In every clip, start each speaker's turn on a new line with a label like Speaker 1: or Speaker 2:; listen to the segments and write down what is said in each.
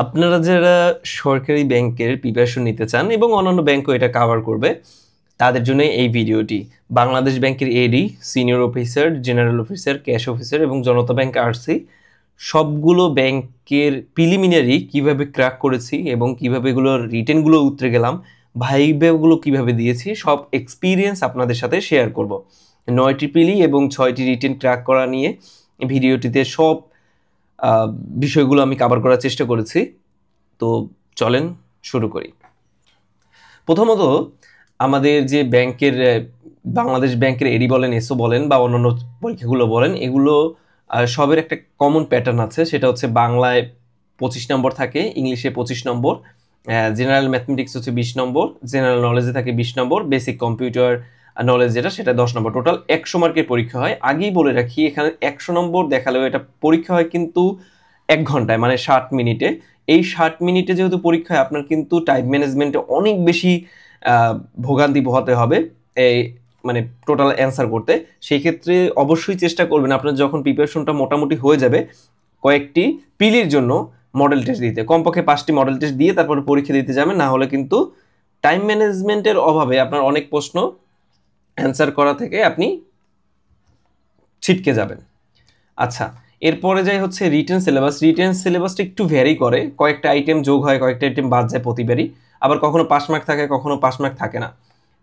Speaker 1: আপনারা যারা সরকারি ব্যাংকের প্রিপারেশন নিতে চান এবং অন্যান্য ব্যাংকও এটা কভার করবে, তাদের জন্য এই ভিডিওটি। বাংলাদেশ ব্যাংকের AD, senior officer, general officer, cash officer এবং জনতা ব্যাংক আরসি সবগুলো ব্যাংকের প্রিলিমিনারি কিভাবে ক্র্যাক করেছি এবং কিভাবে এগুলোর রিটেনগুলো উতরে গেলাম, ভাইভাগুলো কিভাবে দিয়েছি, সব এক্সপিরিয়েন্স আপনাদের সাথে শেয়ার করব। 9টি প্রিলি এবং 6টি রিটেন ক্র্যাক করা নিয়ে ভিডিওটিতে সব বিষয়গুলো আমি কভার করার চেষ্টা করেছি। তো চলেন শুরু করি। প্রথমত আমাদের যে ব্যাংকের বাংলাদেশ ব্যাংকের এডি বলেন, এসও বলেন বা অন্যান্য পরীক্ষাগুলো বলেন, এগুলো সবের একটা কমন প্যাটার্ন আছে। সেটা হচ্ছে বাংলায় 25 নম্বর থাকে, ইংলিশে 25 নম্বর, জেনারেল ম্যাথমেটিক্স হচ্ছে 20 নম্বর, জেনারেল নলেজে থাকে 20 নম্বর, বেসিক কম্পিউটার নলেজ যেটা সেটা 10 নম্বর। টোটাল 100 মার্কের পরীক্ষা হয়। আগেই বলে রাখি, এখানে 100 নম্বর দেখালেও এটা পরীক্ষা হয় কিন্তু 1 ঘন্টায়, মানে 60 মিনিটে। এই 60 মিনিটে যেহেতু পরীক্ষা হয়, আপনার কিন্তু টাইম ম্যানেজমেন্টে অনেক বেশি ভোগান্তি পোহাতে হবে এই মানে টোটাল অ্যান্সার করতে। সেই ক্ষেত্রে অবশ্যই চেষ্টা করবেন আপনার যখন প্রিপারেশনটা মোটামুটি হয়ে যাবে, কয়েকটি প্রিলির জন্য মডেল টেস্ট দিতে, কমপক্ষে 5টি মডেল টেস্ট দিয়ে তারপরে পরীক্ষা দিতে যাবেন। না হলে কিন্তু টাইম ম্যানেজমেন্টের অভাবে আপনার অনেক প্রশ্ন অ্যান্সার করা থেকে আপনি ছিটকে যাবেন। আচ্ছা, এরপরে যাই হচ্ছে রিটেন সিলেবাস। রিটেন সিলেবাসটা একটু ভ্যারি করে, কয়েকটা আইটেম যোগ হয়, কয়েকটা আইটেম বাদ যায় প্রতিবারই। আবার কখনো 5 মার্ক থাকে, কখনো 5 মার্ক থাকে না।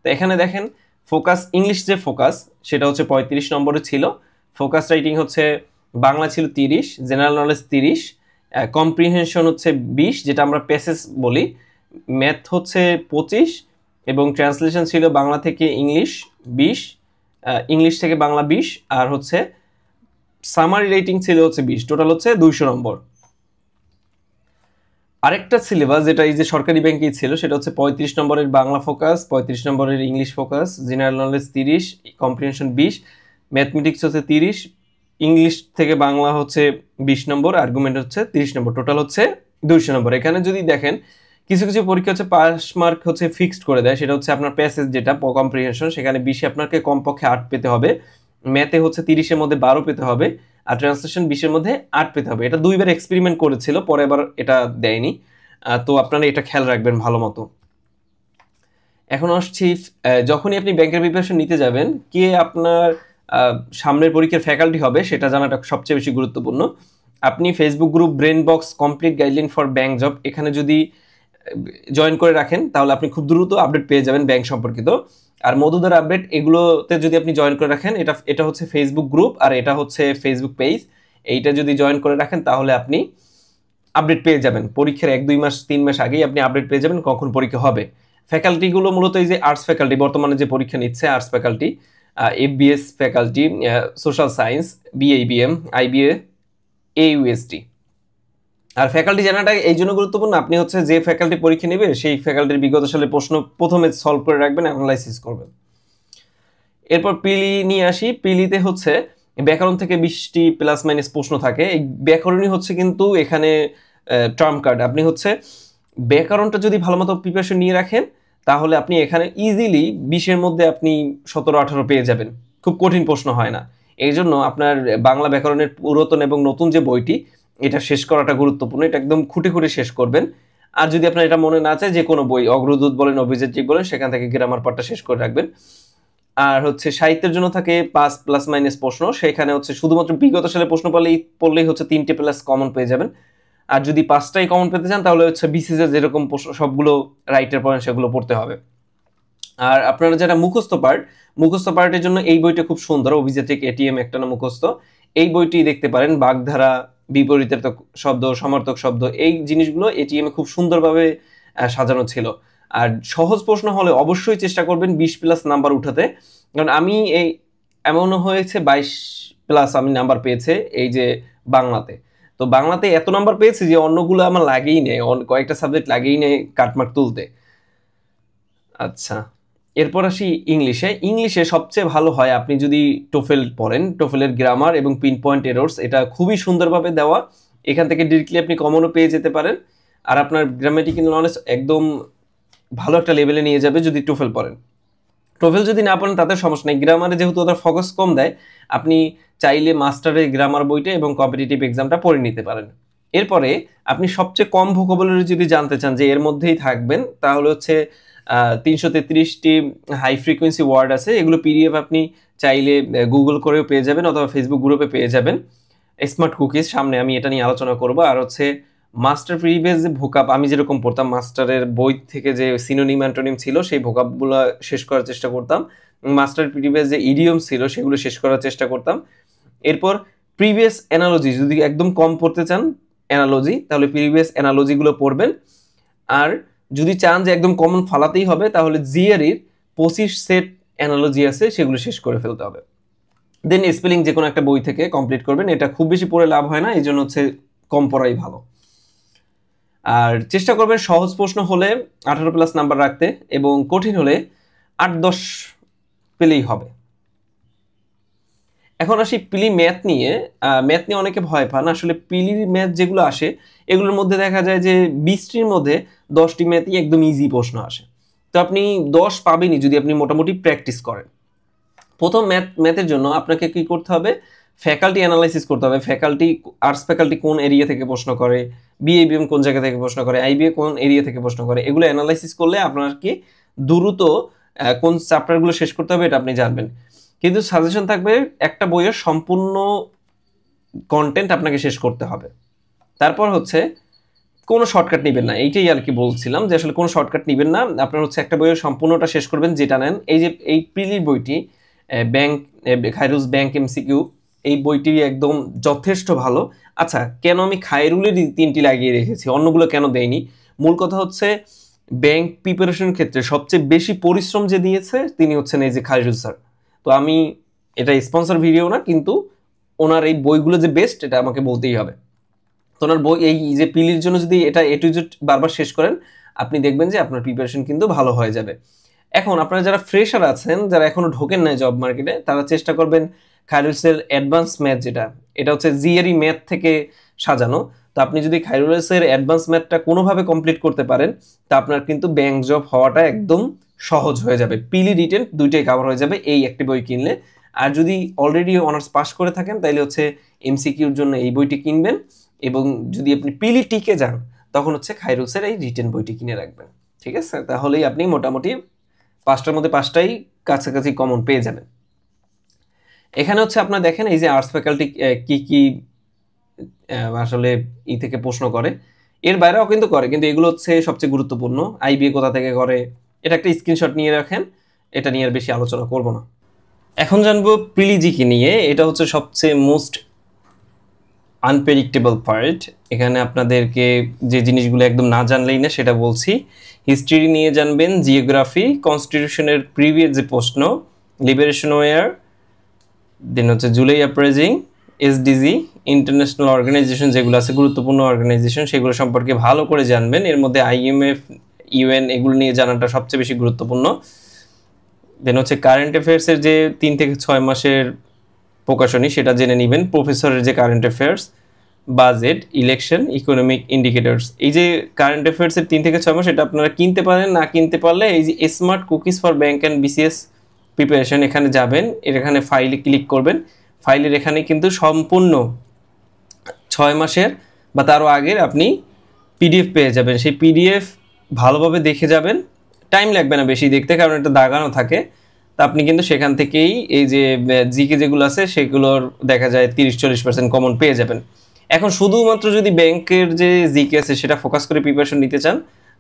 Speaker 1: তো এখানে দেখেন ফোকাস, ইংলিশ যে ফোকাস সেটা হচ্ছে 35 নম্বরে ছিল। ফোকাস রাইটিং হচ্ছে বাংলা ছিল 30, জেনারেল নলেজ 30, কম্প্রিহেনশন হচ্ছে 20 যেটা আমরা প্যাসেজ বলি, ম্যাথ হচ্ছে 25 এবং ট্রান্সলেশন ছিল বাংলা থেকে ইংলিশ 20, ইংলিশ থেকে বাংলা 20, আর হচ্ছে সামারি রেটিং ছিল হচ্ছে 20। টোটাল হচ্ছে 200 নম্বর। আরেকটা সিলেবাস যেটা এই যে সরকারি ব্যাংকেই ছিল সেটা হচ্ছে 35 নম্বরের বাংলা ফোকাস, 35 নম্বরের English focus, general knowledge 30, comprehension 20, mathematics হচ্ছে 30, ইংলিশ থেকে বাংলা হচ্ছে 20 নম্বর, আর্গুমেন্ট হচ্ছে 30 নম্বর। টোটাল হচ্ছে 200 নম্বর। এখানে যদি দেখেন কিছু কিছু পরীক্ষা হচ্ছে পাস মার্ক হচ্ছে ফিক্সড করে দেয়। সেটা হচ্ছে আপনার প্যাসেজ যেটা কম্প্রিহেনশন, সেখানে 20 আপনাকে কমপক্ষে 8 পেতে হবে, ম্যাথে হচ্ছে 30-এর মধ্যে 12 পেতে হবে, আর ট্রান্সলেশন 20-এর মধ্যে 8 পেতে হবে। এটা 2বার এক্সপেরিমেন্ট করেছিল, পরে এবার এটা দেয়নি। তো আপনারা এটা খেয়াল রাখবেন ভালো মতো। এখন আসছি, যখনই আপনি ব্যাংকের প্রিপারেশন নিতে যাবেন, কে আপনার সামনের পরীক্ষার ফ্যাকাল্টি হবে সেটা জানাটা সবচেয়ে বেশি গুরুত্বপূর্ণ। আপনি Facebook group brain box complete guideline for bank job, এখানে যদি জয়েন করে রাখেন তাহলে আপনি খুব দ্রুত আপডেট পেয়ে যাবেন ব্যাংক সম্পর্কিত। আর মধুদার আপডেট, এগুলোতে যদি আপনি জয়েন করে রাখেন, এটা হচ্ছে ফেসবুক গ্রুপ আর এটা হচ্ছে ফেসবুক পেজ, এইটা যদি জয়েন করে রাখেন তাহলে আপনি আপডেট পেয়ে যাবেন। পরীক্ষার 1-2 মাস 3 মাস আগেই আপনি আপডেট পেয়ে যাবেন কখন পরীক্ষা হবে। ফ্যাকাল্টিগুলো মূলত এই যে আর্টস ফ্যাকাল্টি, বর্তমানে যে পরীক্ষা নিচ্ছে arts faculty, FBS faculty, social science, BABM, IBA, AUST. আর ফ্যাকাল্টি জানাটা এই জন্য গুরুত্বপূর্ণ, আপনি হচ্ছে যে ফ্যাকাল্টি পরীক্ষা নেবে সেই ফ্যাকাল্টির বিগত সালের প্রশ্ন প্রথমে সলভ করে রাখবেন, অ্যানালাইসিস করবেন। এরপর পিলি নিয়ে আসি। পিলিতে হচ্ছে ব্যাকরণ থেকে 20টি প্লাস মাইনাস প্রশ্ন থাকে। এই ব্যাকরণই হচ্ছে কিন্তু এখানে টার্ম কার্ড। আপনি হচ্ছে ব্যাকরণটা যদি ভালো মতো প্রিপারেশন নিয়ে রাখেন তাহলে আপনি এখানে ইজিলি 20-এর মধ্যে আপনি 17-18 পেয়ে যাবেন। খুব কঠিন প্রশ্ন হয় না। এই জন্য আপনার বাংলা ব্যাকরণের পুরাতন এবং নতুন যে বইটি, এটা শেষ করাটা গুরুত্বপূর্ণ। এটা একদম খুঁটে খুঁটে শেষ করবেন। আর যদি আপনার এটা মনে না চায়, যে কোনো বই, অগ্রদূত বলেন, অভিযাত্রিক বলেন, সেখান থেকে গ্রামার পার্টটা শেষ করে রাখবেন। আর হচ্ছে সাহিত্যের জন্য থাকে 5 প্লাস মাইনাস প্রশ্ন, সেখানে হচ্ছে শুধুমাত্র বিগত সালে প্রশ্ন পড়লেই হচ্ছে 3টে প্লাস কমন পেয়ে যাবেন। আর যদি 5টাই কমন পেতে চান তাহলে হচ্ছে বিসিএস এর যেরকম সবগুলো রাইটের পয়েন্ট সেগুলো পড়তে হবে। আর আপনারা যারা মুখস্থ পার্টের জন্য এই বইটা খুব সুন্দর, অভিযাত্রিক এটিএম একটা না মুখস্থ, এই বইটি দেখতে পারেন। বাগধারা, বিপরীতের শব্দ, সমার্থক শব্দ, এই জিনিসগুলো এটিএম এ খুব সুন্দরভাবে সাজানো ছিল। আর সহজ প্রশ্ন হলে অবশ্যই চেষ্টা করবেন 20 প্লাস নাম্বার উঠাতে, কারণ আমি এই এমনও হয়েছে 22 প্লাস আমি নাম্বার পেয়েছে এই যে বাংলাতে। তো বাংলাতে এত নাম্বার পেয়েছি যে অন্যগুলো আমার লাগেই নেই, কয়েকটা সাবজেক্ট লাগেই নেই কাটমার্ক তুলতে। আচ্ছা, এরপর আসি ইংলিশে সবচেয়ে ভালো হয় আপনি যদি টোফেল পড়েন। টোফেলের গ্রামার এবং পিন পয়েন্ট এরর্স এটা খুবই সুন্দরভাবে দেওয়া, এখান থেকে ডিরেক্টলি আপনি কমনও পেয়ে যেতে পারেন। আর আপনার গ্রামেটিক্যাল নলেজ একদম ভালো একটা লেভেলে নিয়ে যাবে যদি টোফেল পড়েন। টোফেল যদি না পড়েন তাতে সমস্যা নেই, গ্রামারে যেহেতু ওদের ফোকাস কম দেয়, আপনি চাইলে মাস্টারের গ্রামার বইটা এবং কম্পিটিটিভ এক্সামটা পড়ে নিতে পারেন। এরপরে আপনি সবচেয়ে কম ভোকাবুলারি যদি জানতে চান যে এর মধ্যেই থাকবেন, তাহলে হচ্ছে 333টি হাই ফ্রিকোয়েন্সি ওয়ার্ড আছে, এগুলো পিডিএফ আপনি চাইলে গুগল করেও পেয়ে যাবেন অথবা ফেসবুক গ্রুপে পেয়ে যাবেন। স্মার্ট কুকিজ, সামনে আমি এটা নিয়ে আলোচনা করব। আর হচ্ছে মাস্টার প্রিভিয়াস যে ভোকাব আমি যেরকম পড়তাম, মাস্টারের বই থেকে যে সিনোনিম অ্যান্টোনিম ছিল সেই ভোকাবগুলো শেষ করার চেষ্টা করতাম। মাস্টার প্রিভিয়াস যে ইডিয়ম ছিল সেগুলো শেষ করার চেষ্টা করতাম। এরপর প্রিভিয়াস অ্যানালজি, যদি একদম কম পড়তে চান অ্যানালজি, তাহলে প্রিভিয়াস অ্যানালজিগুলো পড়বেন। আর যদি চান যে একদম কমন ফালাতেই হবে, তাহলে জিআরইর 25 সেট অ্যানালজি আছে, সেগুলো শেষ করে ফেলতে হবে। দেন স্পেলিং যে কোনো একটা বই থেকে কমপ্লিট করবেন। এটা খুব বেশি পড়ে লাভ হয় না, এই জন্য হচ্ছে কম পড়াই ভালো। আর চেষ্টা করবেন সহজ প্রশ্ন হলে 18+ নাম্বার রাখতে, এবং কঠিন হলে 8-10 পেলেই হবে। এখন আসি পিলি ম্যাথ নিয়ে। ম্যাথ নিয়ে অনেকে ভয় পান। আসলে পিলির ম্যাথ যেগুলো আসে এগুলোর মধ্যে দেখা যায় যে 20টির মধ্যে 10টি ম্যাথই একদম ইজি প্রশ্ন আসে। তো আপনি 10 পাবেনই যদি আপনি মোটামুটি প্র্যাকটিস করেন। প্রথম ম্যাথের জন্য আপনাকে কি করতে হবে, ফ্যাকাল্টি অ্যানালাইসিস করতে হবে। ফ্যাকাল্টি, আর্টস ফ্যাকাল্টি কোন এরিয়া থেকে প্রশ্ন করে, বিএবিএম কোন জায়গা থেকে প্রশ্ন করে, আইবিএ কোন এরিয়া থেকে প্রশ্ন করে, এগুলো অ্যানালাইসিস করলে আপনার কি দ্রুত কোন চ্যাপ্টারগুলো শেষ করতে হবে এটা আপনি জানবেন। কিন্তু সাজেশন থাকবে একটা বইয়ের সম্পূর্ণ কন্টেন্ট আপনাকে শেষ করতে হবে। তারপর হচ্ছে কোনো শর্টকাট নেবেন না, এইটাই আর কি বলছিলাম যে আসলে কোনো শর্টকাট নেবেন না। আপনার হচ্ছে একটা বইয়ের সম্পূর্ণটা শেষ করবেন যেটা নেন। এই যে এই প্রিলির বইটি ব্যাংক, খায়রুজ ব্যাংক এমসিকিউ, এই বইটি একদম যথেষ্ট ভালো। আচ্ছা, কেন আমি খায়রুলের 3টি লাগিয়ে রেখেছি, অন্যগুলো কেন দেয়নি? মূল কথা হচ্ছে ব্যাংক প্রিপারেশনের ক্ষেত্রে সবচেয়ে বেশি পরিশ্রম যে দিয়েছে তিনি হচ্ছেন এই যে খায়রুজ স্যার। তো আমি, এটা স্পন্সর ভিডিও না, কিন্তু ওনার এই বইগুলো যে বেস্ট এটা আমাকে বলতেই হবে। তো ওনার বই এই যে পিলির জন্য যদি এটা এ টু জেড বারবার শেষ করেন, আপনি দেখবেন যে আপনার প্রিপারেশন কিন্তু ভালো হয়ে যাবে। এখন আপনারা যারা ফ্রেশার আছেন, যারা এখনো ঢোকেন নাই জব মার্কেটে, তারা চেষ্টা করবেন খায়রুলসের অ্যাডভান্স ম্যাথ, যেটা এটা হচ্ছে জিআরই ম্যাথ থেকে সাজানো। তো আপনি যদি খায়রুলসের অ্যাডভান্স ম্যাথটা কোনোভাবে কমপ্লিট করতে পারেন, তা আপনার কিন্তু ব্যাংক জব হওয়াটা একদম সহজ হয়ে যাবে। পিলি রিটেন দুইটাই কভার হয়ে যাবে এই একটি বই কিনলে। আর যদি অলরেডি অনার্স পাস করে থাকেন, তাহলে হচ্ছে এমসিকিউর জন্য এই বইটি কিনবেন, এবং যদি আপনি পিলি টিকে যান তখন হচ্ছে খায়রুলসের এই রিটেন বইটি কিনে রাখবেন। ঠিক আছে, তাহলেই আপনি মোটামুটি 5টার মধ্যে 5টাই কাছাকাছি কমন পেয়ে যাবেন। এখানে হচ্ছে আপনার দেখেন এই যে আর্টস ফ্যাকাল্টি কি কি আসলে থেকে প্রশ্ন করে, এর বাইরেও কিন্তু করে, কিন্তু এগুলো হচ্ছে সবচেয়ে গুরুত্বপূর্ণ। আইবিএ কোথা থেকে করে এটা একটা স্ক্রিনশট নিয়ে রাখেন, এটা নিয়ে আর বেশি আলোচনা করব না। এখন জানবো প্রিলিজিকে নিয়ে। এটা হচ্ছে সবচেয়ে মোস্ট আনপ্রেডিক্টেবল পার্ট। এখানে আপনাদেরকে যে জিনিসগুলো একদম না জানলেই না সেটা বলছি। হিস্ট্রি নিয়ে জানবেন, জিওগ্রাফি, কনস্টিটিউশনের প্রিভিয়াস যে প্রশ্ন, লিবারেশন ওয়ার, দেন হচ্ছে July uprising, SDG, international organization যেগুলো আছে গুরুত্বপূর্ণ অর্গানাইজেশন, সেগুলো সম্পর্কে ভালো করে জানবেন। এর মধ্যে আইএমএফ, ইউএন, এগুলো নিয়ে জানাটা সবচেয়ে বেশি গুরুত্বপূর্ণ। দেন হচ্ছে কারেন্ট অ্যাফেয়ার্সের যে 3 থেকে 6 মাসের প্রকাশনী সেটা জেনে নেবেন। প্রফেসরের যে current affairs, budget, election, economic indicators, এই যে কারেন্ট অ্যাফেয়ার্সের 3 থেকে 6 মাস, এটা আপনারা কিনতে পারেন। না কিনতে পারলে এই যে smart cookies for bank and BCS preparation, এখানে যাবেন, এখানে ফাইলে ক্লিক করবেন। ফাইলের এখানে কিন্তু সম্পূর্ণ 6 মাসের বা তারও আগের আপনি পিডিএফ পেয়ে যাবেন। সেই পিডিএফ ভালোভাবে দেখে যাবেন, টাইম লাগবে না বেশি দেখতে, কারণ এটা দাগানো থাকে। তা আপনি কিন্তু সেখান থেকেই এই যে জিকে যেগুলো আছে সেগুলোর দেখা যায় 30-40% কমন পেয়ে যাবেন। এখন শুধুমাত্র যদি ব্যাংকের যে জিকে আছে সেটা ফোকাস করে প্রিপারেশন নিতে চান,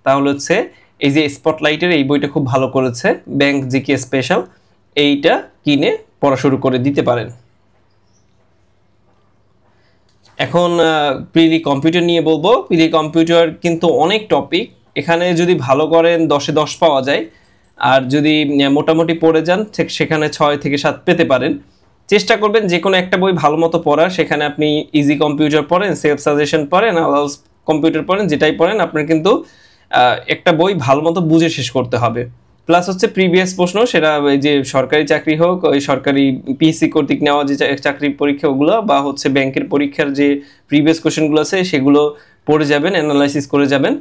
Speaker 1: তাহলে হচ্ছে এই যে স্পটলাইটের এই বইটা খুব ভালো করেছে, ব্যাংক জিকে স্পেশাল, এইটা কিনে পড়া শুরু করে দিতে পারেন। এখন প্রিলি কম্পিউটার নিয়ে বলবো। প্রিলি কম্পিউটার কিন্তু অনেক টপিক, এখানে যদি ভালো করেন 10-এ 10 পাওয়া যায়, আর যদি মোটামুটি পড়ে যান সেখানে 6 থেকে 7 পেতে পারেন। চেষ্টা করবেন যে কোনো একটা বই ভালো মতো পড়ার। সেখানে আপনি ইজি কম্পিউটার পড়েন, সেলফ সাজেশন পড়েন, আলাউস কম্পিউটার পড়েন, যেটাই পড়েন আপনার কিন্তু একটা বই ভালো মতো বুঝে শেষ করতে হবে। প্লাস হচ্ছে প্রিভিয়াস প্রশ্ন, সেটা ওই যে সরকারি চাকরি হোক, ওই সরকারি পিএসসি কর্তৃক নেওয়া যে চাকরির পরীক্ষা ওগুলো, বা হচ্ছে ব্যাংকের পরীক্ষার যে প্রিভিয়াস কোশ্চেনগুলো আছে সেগুলো পড়ে যাবেন, অ্যানালাইসিস করে যাবেন।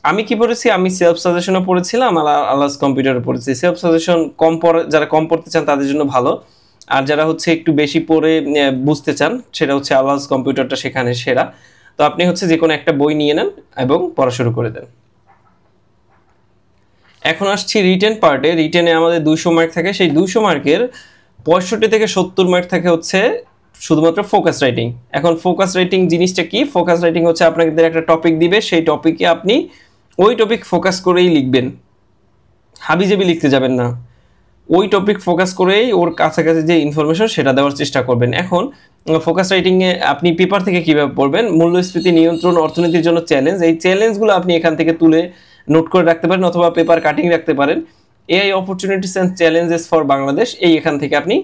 Speaker 1: আমি কি পড়েছি, আমি সেলফ সাজেশনও পড়েছিলাম, আলাস কম্পিউটারও পড়েছি। সেলফ সাজেশন যারা কম পড়তে চান তাদের জন্য ভালো, আর যারা হচ্ছে একটু বেশি পড়ে বুঝতে চান সেটা হচ্ছে আলাস কম্পিউটারটা সেখানে সেরা। তো আপনি হচ্ছে যে কোনো একটা বই নিয়ে নেন এবং পড়া শুরু করে দেন। এখন আসছি রিটেন পার্টে। রিটেনে আমাদের 200 মার্ক থাকে, সেই 200 মার্কের 65 থেকে 70 মার্ক থাকে হচ্ছে শুধুমাত্র ফোকাস রাইটিং। এখন ফোকাস রাইটিং জিনিসটা কি? ফোকাস রাইটিং হচ্ছে আপনাদের একটা টপিক দিবে, সেই টপিকে আপনি ওই টপিক ফোকাস করেই লিখবেন, হাবিজাবি লিখতে যাবেন না, ওই টপিক ফোকাস করেই ওর কাছাকাছি যে ইনফরমেশন সেটা দেওয়ার চেষ্টা করবেন। এখন ফোকাস রাইটিংয়ে আপনি পেপার থেকে কীভাবে পড়বেন? মূল্যস্ফীতি নিয়ন্ত্রণ, অর্থনীতির জন্য চ্যালেঞ্জ, এই চ্যালেঞ্জগুলো আপনি এখান থেকে তুলে নোট করে রাখতে পারেন অথবা পেপার কাটিং রাখতে পারেন। AI opportunities and challenges for Bangladesh, এই এখান থেকে আপনি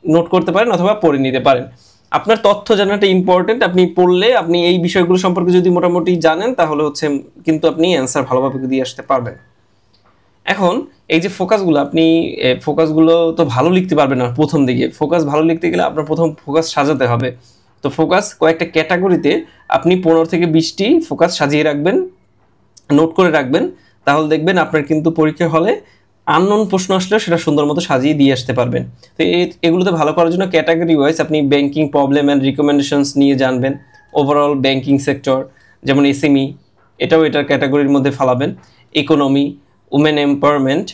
Speaker 1: নোট করতে পারেন অথবা পড়ে নিতে পারেন। আপনার তথ্য জানাটা ইম্পর্টেন্ট, আপনি পড়লে আপনি এই বিষয়গুলো সম্পর্কে যদি মোটামুটি জানেন তাহলে হচ্ছে কিন্তু আপনি অ্যান্সার ভালোভাবে দিয়ে আসতে পারবেন। এখন এই যে ফোকাসগুলো, আপনি ফোকাসগুলো তো ভালো লিখতে পারবেন না প্রথম দিকে। ফোকাস ভালো লিখতে গেলে আপনার প্রথম ফোকাস সাজাতে হবে। তো ফোকাস কয়েকটা ক্যাটাগরিতে আপনি 15 থেকে 20টি ফোকাস সাজিয়ে রাখবেন, নোট করে রাখবেন, তাহলে দেখবেন আপনার কিন্তু পরীক্ষা হলে আননোন প্রশ্ন আসলেও সেটা সুন্দর মতো সাজিয়ে দিয়ে আসতে পারবেন। তো এগুলোতে ভালো করার জন্য ক্যাটাগরি ওয়াইজ আপনি ব্যাংকিং প্রবলেম অ্যান্ড রিকমেন্ডেশনস নিয়ে জানবেন, ওভারঅল ব্যাংকিং সেক্টর যেমন এসএমই, এটাও এটার ক্যাটাগরির মধ্যে ফালাবেন, economy, women empowerment,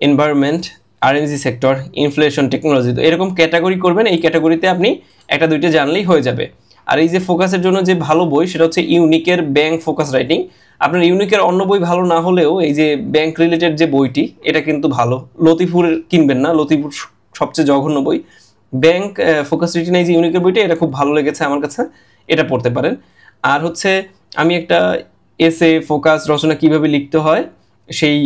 Speaker 1: environment, RMG sector, inflation, technology. তো এরকম ক্যাটাগরি করবেন, এই ক্যাটাগরিতে আপনি একটা দুইটা জানলেই হয়ে যাবে। আর এই যে ফোকাসের জন্য যে ভালো বই সেটা হচ্ছে ইউনিকের ব্যাংক ফোকাস রাইটিং। আপনার ইউনিকের অন্য বই ভালো না হলেও এই যে ব্যাংক রিলেটেড যে বইটি এটা কিন্তু ভালো। লতিফুর কিনবেন না, লতিফুর সবচেয়ে জঘন্য বই। ব্যাংক ফোকাস রাইটিং এই যে ইউনিকের বইটা, এটা খুব ভালো লেগেছে আমার কাছে, এটা পড়তে পারেন। আর হচ্ছে আমি একটা এসে ফোকাস রচনা কিভাবে লিখতে হয় সেই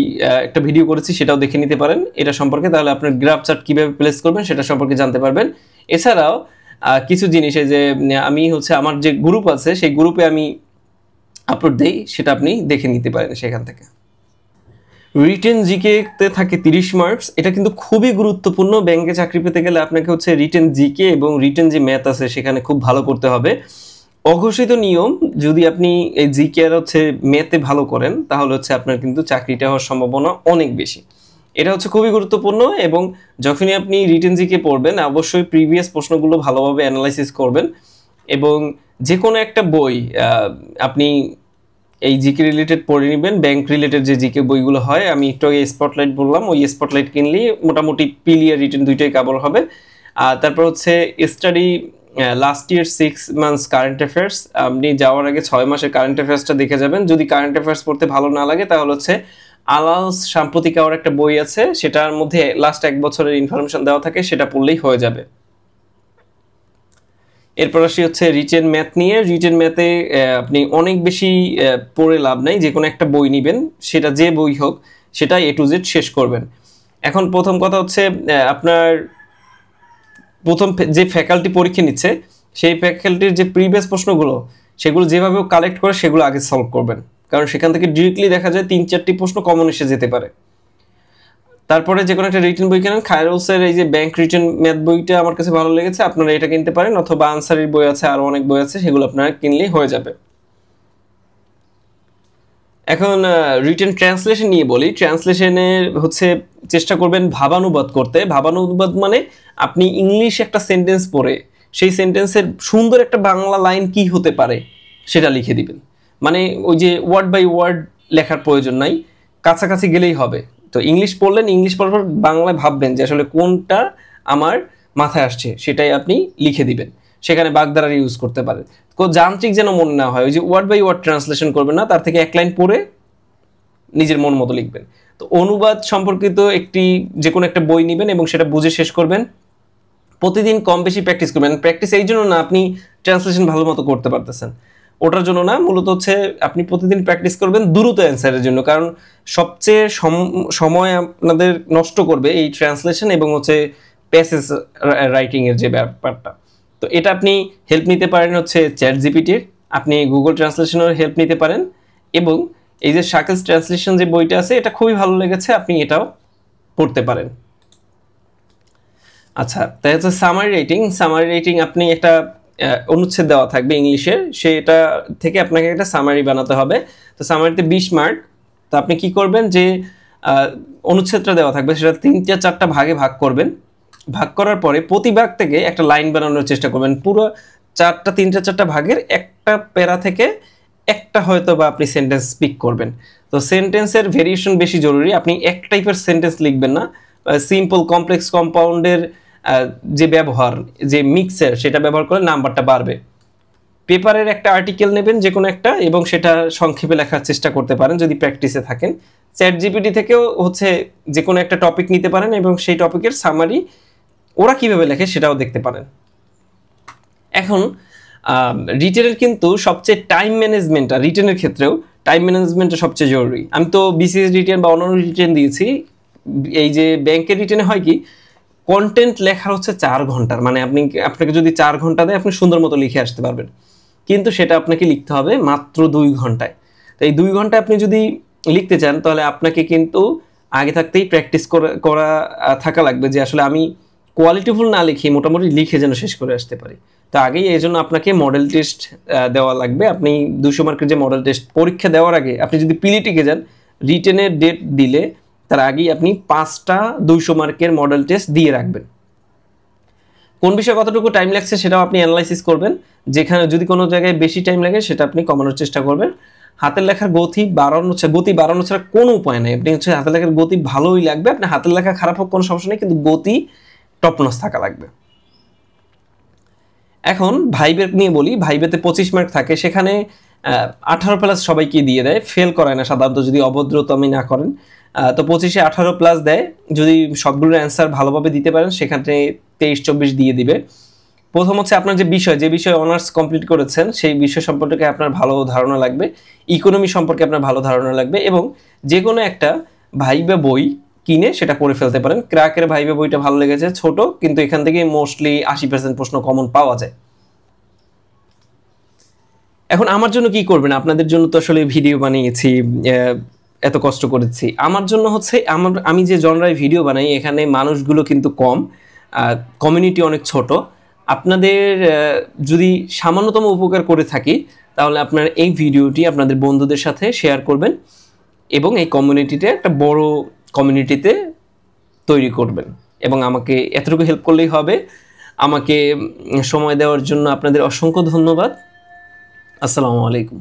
Speaker 1: একটা ভিডিও করেছি, সেটাও দেখে নিতে পারেন এটা সম্পর্কে, তাহলে আপনার গ্রাফ চার্ট কীভাবে প্লেস করবেন সেটা সম্পর্কে জানতে পারবেন। এছাড়াও কিছু জিনিস এই যে আমি হচ্ছে আমার যে গ্রুপ আছে সেই গ্রুপে আমি আপলোড দেই, সেটা আপনি দেখে নিতে পারেন সেখান থেকে। রিটেন জিকেতে থাকে 30 মার্কস, এটা কিন্তু খুবই গুরুত্বপূর্ণ। ব্যাংকে চাকরি পেতে গেলে আপনাকে হচ্ছে রিটেন জিকে এবং রিটেন যে ম্যাথ আছে সেখানে খুব ভালো করতে হবে। অঘোষিত নিয়ম, যদি আপনি এই জিকে আর হচ্ছে ম্যাথে ভালো করেন তাহলে হচ্ছে আপনার কিন্তু চাকরিটা হওয়ার সম্ভাবনা অনেক বেশি। এটা হচ্ছে খুবই গুরুত্বপূর্ণ। এবং যখনই আপনি রিটেন জিকে পড়বেন অবশ্যই প্রিভিয়াস প্রশ্নগুলো ভালোভাবে অ্যানালাইসিস করবেন এবং যে কোনো একটা বই আপনি এই জিকে রিলেটেড পড়ে নেবেন। ব্যাংক রিলেটেড যে জিকে বইগুলো হয়, আমি একটু আগে স্পটলাইট বললাম, ওই স্পটলাইট কিনলেই মোটামুটি পিলি আর রিটেন দুইটাই কাভার হবে। আর তারপর হচ্ছে study last year 6 months current affairs, আপনি যাওয়ার আগে 6 মাসের কারেন্ট অ্যাফেয়ার্সটা দেখে যাবেন। যদি কারেন্ট অ্যাফেয়ার্স পড়তে ভালো না লাগে তাহলে হচ্ছে আলাউন্স সাম্প্রতিক আওয়ার একটা বই আছে, সেটার মধ্যে লাস্ট 1 বছরের ইনফরমেশন দেওয়া থাকে, সেটা পড়লেই হয়ে যাবে। এরপর আসি হচ্ছে রিটেন ম্যাথ নিয়ে। রিটেন ম্যাথে আপনি অনেক বেশি পড়ে লাভ নাই, যে কোনো একটা বই নেবেন, সেটা যে বই হোক সেটা A to Z শেষ করবেন। এখন প্রথম কথা হচ্ছে আপনার প্রথম যে ফ্যাকাল্টি পরীক্ষা নিচ্ছে সেই ফ্যাকাল্টির যে প্রিভিয়াস প্রশ্নগুলো সেগুলো যেভাবে কালেক্ট করে সেগুলো আগে সলভ করবেন, কারণ সেখান থেকে ডিরেক্টলি দেখা যায় 3-4টি প্রশ্ন কমন এসে যেতে পারে। তারপরে যে কোনো একটা রিটেন বই কেনেন, খায়রুলসের এই যে ব্যাংক রিটেন ম্যাথ বইটা আমার কাছে ভালো লেগেছে, আপনারা এটা কিনতে পারেন, অথবা আনসারের বই আছে, আরও অনেক বই আছে, সেগুলো আপনারা কিনলেই হয়ে যাবে। এখন রিটেন ট্রান্সলেশন নিয়ে বলি। ট্রান্সলেশনের হচ্ছে চেষ্টা করবেন ভাবানুবাদ করতে। ভাবানুবাদ মানে আপনি ইংলিশ একটা সেন্টেন্স পড়ে সেই সেন্টেন্সের সুন্দর একটা বাংলা লাইন কি হতে পারে সেটা লিখে দিবেন। মানে ওই যে ওয়ার্ড বাই ওয়ার্ড লেখার প্রয়োজন নাই, কাছাকাছি গেলেই হবে। তো ইংলিশ পড়লেন, ইংলিশ পড়ার পর বাংলায় ভাববেন যে আসলে কোনটা আমার মাথায় আসছে, সেটাই আপনি লিখে দিবেন। সেখানে বাগধারার ইউজ করতে পারেন। যান্ত্রিক যেন মনে না হয়, ওই যে ওয়ার্ড বাই ওয়ার্ড ট্রান্সলেশন করবেন না, তার থেকে এক লাইন পড়ে নিজের মন মতো লিখবেন। তো অনুবাদ সম্পর্কিত যে কোনো একটা বই নেবেন এবং সেটা বুঝে শেষ করবেন। প্রতিদিন কম বেশি প্র্যাকটিস করবেন। প্র্যাকটিস এই জন্য না আপনি ট্রান্সলেশন ভালো মতো করতে পারতেছেন, ওটার জন্য না, মূলত হচ্ছে আপনি প্রতিদিন প্র্যাকটিস করবেন দ্রুত অ্যান্সারের জন্য। কারণ সবচেয়ে সময় আপনাদের নষ্ট করবে এই ট্রান্সলেশন এবং হচ্ছে প্যাসেজ রাইটিংয়ের যে ব্যাপারটা। তো এটা আপনি হেল্প নিতে পারেন হচ্ছে চ্যাট জিপিটির, আপনি গুগল ট্রান্সলেশনের হেল্প নিতে পারেন, এবং এই যে শাকেলস ট্রান্সলেশন যে বইটা আছে এটা খুবই ভালো লেগেছে, আপনি এটাও পড়তে পারেন। আচ্ছা, তাই হচ্ছে সামারি রাইটিং। সামারি রাইটিং আপনি একটা অনুচ্ছেদ দেওয়া থাকবে ইংলিশের, সেটা থেকে আপনাকে একটা সামারি বানাতে হবে। তো সামারিতে 20 মার্ক। তো আপনি কি করবেন, যে অনুচ্ছেদটা দেওয়া থাকবে সেটা 3-4টা ভাগে ভাগ করবেন। ভাগ করার পরে প্রতি ভাগ থেকে একটা লাইন বানানোর চেষ্টা করবেন। পুরো তিনটা চারটা ভাগের একটা প্যারা থেকে একটা হয়তো বা আপনি সেন্টেন্স স্পিক করবেন। তো সেন্টেন্সের ভেরিয়েশন বেশি জরুরি। আপনি এক টাইপের সেন্টেন্স লিখবেন না, সিম্পল কমপ্লেক্স কম্পাউন্ডের যে ব্যবহার, যে মিক্সের, সেটা ব্যবহার করলে নাম্বারটা বাড়বে। পেপারের একটা আর্টিকেল নেবেন যে কোনো একটা, এবং সেটা সংক্ষেপে লেখার চেষ্টা করতে পারেন যদি প্র্যাকটিসে থাকেন। চ্যাট জিপিটি থেকেও হচ্ছে যে কোনো একটা টপিক নিতে পারেন এবং সেই টপিকের সামারি ওরা কিভাবে লেখে সেটাও দেখতে পারেন। এখন রিটেনের কিন্তু সবচেয়ে টাইম ম্যানেজমেন্টটা, রিটেনের ক্ষেত্রেও টাইম ম্যানেজমেন্টটা সবচেয়ে জরুরি। আমি তো বিসিএস রিটেন বা অন্যান্য রিটেন দিয়েছি। এই যে ব্যাংকের রিটেনে হয় কি, কন্টেন্ট লেখার হচ্ছে 4 ঘন্টার, মানে আপনাকে যদি 4 ঘন্টা দেয় আপনি সুন্দর মতো লিখে আসতে পারবেন, কিন্তু সেটা আপনাকে লিখতে হবে মাত্র 2 ঘন্টায়। তো এই 2 ঘন্টায় আপনি যদি লিখতে চান তাহলে আপনাকে কিন্তু আগে থাকতেই প্র্যাকটিস করা থাকা লাগবে যে আসলে আমি কোয়ালিটিফুল না লিখে মোটামুটি লিখে যেন শেষ করে আসতে পারি। তো আগেই এই জন্য আপনাকে মডেল টেস্ট দেওয়া লাগবে। আপনি 200 মার্কের যে মডেল টেস্ট পরীক্ষা দেওয়ার আগে আপনি যদি পিলিটিকে যান, রিটেনের ডেট দিলে তার আগেই আপনি 5টা 200 মার্কের মডেল টেস্ট দিয়ে রাখবেন। কোন বিষয়ে কতটুকু টাইম লাগছে সেটাও আপনি অ্যানালাইসিস করবেন। যেখানে যদি কোনো জায়গায় বেশি টাইম লাগে সেটা আপনি কমানোর চেষ্টা করবেন। হাতের লেখার গতি বাড়ানো ছাড়া কোনো উপায় নেই। আপনি হচ্ছে হাতের লেখার গতি ভালোই লাগবে, আপনার হাতের লেখা খারাপ হোক কোনো সমস্যা নেই, কিন্তু গতি টপনস থাকা লাগবে। এখন ভাইবের নিয়ে বলি। ভাইবেতে 25 মার্ক থাকে, সেখানে 18+ সবাইকে দিয়ে দেয়, ফেল করায় না সাধারণত যদি অভদ্রতামি না করেন। তো 25-এ 18+ দেয়। যদি সবগুলোর অ্যান্সার ভালোভাবে দিতে পারেন সেখানে 23-24 দিয়ে দিবে। প্রথম হচ্ছে আপনার যে বিষয়ে অনার্স কমপ্লিট করেছেন সেই বিষয় সম্পর্কে আপনার ভালো ধারণা লাগবে, ইকোনমি সম্পর্কে আপনার ভালো ধারণা লাগবে, এবং যে কোনো একটা ভাইবা বই কিনে সেটা পড়ে ফেলতে পারেন। ক্র্যাকের ভাইবা বইটা ভালো লেগেছে, ছোট, কিন্তু এখান থেকে মোস্টলি 80% প্রশ্ন কমন পাওয়া যায়। এখন আমার জন্য কি করবেন? আপনাদের জন্য তো আসলে ভিডিও বানিয়েছি, এত কষ্ট করেছি। আমার জন্য হচ্ছে আমি যে জনরায় ভিডিও বানাই এখানে মানুষগুলো কিন্তু কম, কমিউনিটি অনেক ছোট। আপনাদের যদি সামান্যতম উপকার করে থাকি তাহলে আপনার এই ভিডিওটি আপনাদের বন্ধুদের সাথে শেয়ার করবেন এবং এই কমিউনিটিতে একটা বড় কমিউনিটিতে তৈরি করবেন, এবং আমাকে এতটুকু হেল্প করলেই হবে। আমাকে সময় দেওয়ার জন্য আপনাদের অসংখ্য ধন্যবাদ। আসসালামু আলাইকুম।